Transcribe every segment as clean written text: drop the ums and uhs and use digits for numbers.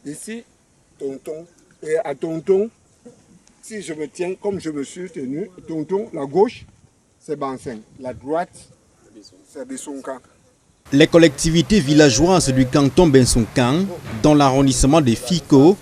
Ici, Tonton. Et à Tonton, si je me tiens comme je me suis tenu, Tonton, la gauche, c'est Banseng. La droite, c'est Bessonkan. Les collectivités villageoises du canton Bensonkan, dans l'arrondissement de Fiko,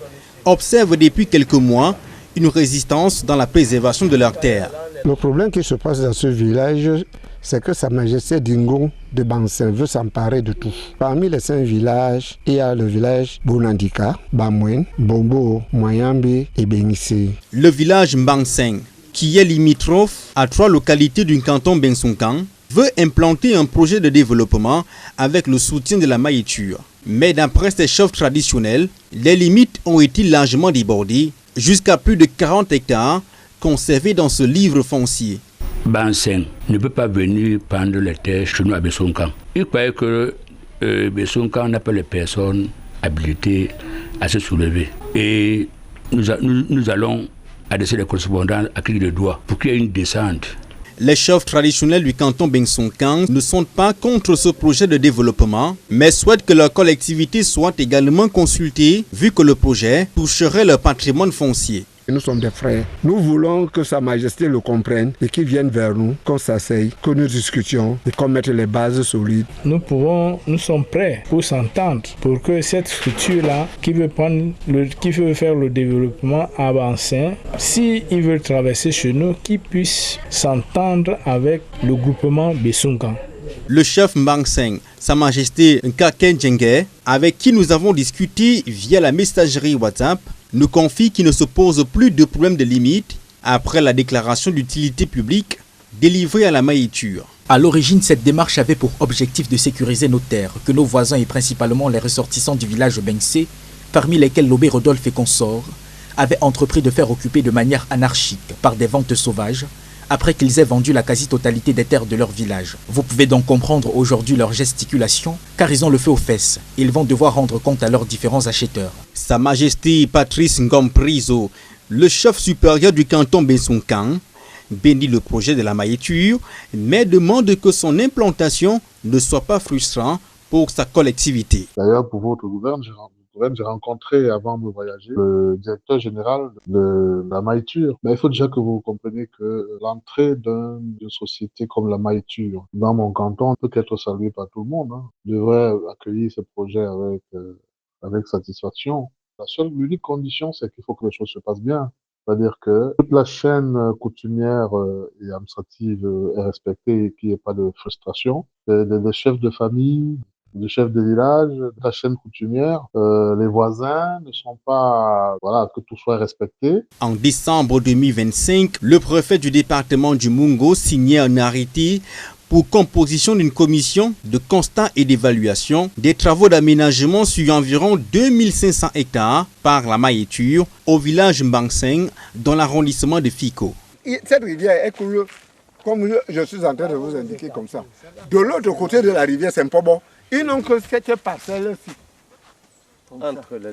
observent depuis quelques mois une résistance dans la préservation de leurs terres. Le problème qui se passe dans ce village, c'est que Sa Majesté Dingo de Banseng veut s'emparer de tout. Parmi les 5 villages, il y a le village Bonandika, Bamwen, Bombo, Moyambe et Benissé. Le village Banseng, qui est limitrophe à 3 localités du canton Bensonkan, veut implanter un projet de développement avec le soutien de la maïture. Mais d'après ces chefs traditionnels, les limites ont été largement débordées, jusqu'à plus de 40 hectares conservés dans ce livre foncier. Banseng ne peut pas venir prendre les terres chez nous à Bessonkan. Il croyait que Bessonkan n'a pas les personnes habilitées à se soulever. Et nous allons adresser les correspondants à clic de doigts pour qu'il y ait une descente. Les chefs traditionnels du canton Bensonkan ne sont pas contre ce projet de développement, mais souhaitent que leur collectivité soit également consultée, vu que le projet toucherait leur patrimoine foncier. Nous sommes des frères. Nous voulons que Sa Majesté le comprenne et qu'il vienne vers nous, qu'on s'asseye, que nous discutions et qu'on mette les bases solides. Nous sommes prêts pour s'entendre pour que cette structure-là qui veut faire le développement à Banseng, s'ils veulent traverser chez nous, qu'ils puissent s'entendre avec le groupement Bessonkan. Le chef Banseng, Sa Majesté Nkaken Djenge, avec qui nous avons discuté via la messagerie WhatsApp, nous confie qu'il ne se pose plus de problème de limite après la déclaration d'utilité publique délivrée à la maïture. À l'origine, cette démarche avait pour objectif de sécuriser nos terres, que nos voisins et principalement les ressortissants du village Benissé, parmi lesquels Lobé Rodolphe et consorts, avaient entrepris de faire occuper de manière anarchique par des ventes sauvages, après qu'ils aient vendu la quasi-totalité des terres de leur village. Vous pouvez donc comprendre aujourd'hui leur gesticulation, car ils ont le feu aux fesses. Ils vont devoir rendre compte à leurs différents acheteurs. Sa Majesté Patrice Ngomprizo, le chef supérieur du canton Bensonkan, bénit le projet de la maïture, mais demande que son implantation ne soit pas frustrant pour sa collectivité. D'ailleurs, pour votre gouverne, j'ai rencontré avant de voyager le directeur général de la maïture. Mais il faut déjà que vous compreniez que l'entrée d'une société comme la maïture dans mon canton peut être saluée par tout le monde. Je devrais accueillir ce projet avec satisfaction. L'unique condition, c'est qu'il faut que les choses se passent bien. C'est-à-dire que toute la chaîne coutumière et administrative est respectée et qu'il n'y ait pas de frustration. Des chefs de famille, le chef de village, la chaîne coutumière, les voisins ne sont pas... Voilà, que tout soit respecté. En décembre 2025, le préfet du département du Mungo signait un arrêté pour composition d'une commission de constat et d'évaluation des travaux d'aménagement sur environ 2500 hectares par la maïture au village Banseng dans l'arrondissement de Fiko. Cette rivière est coulée, comme je suis en train de vous indiquer comme ça. De l'autre côté de la rivière, c'est un peu bon. Ils n'ont que cette parcelle-ci.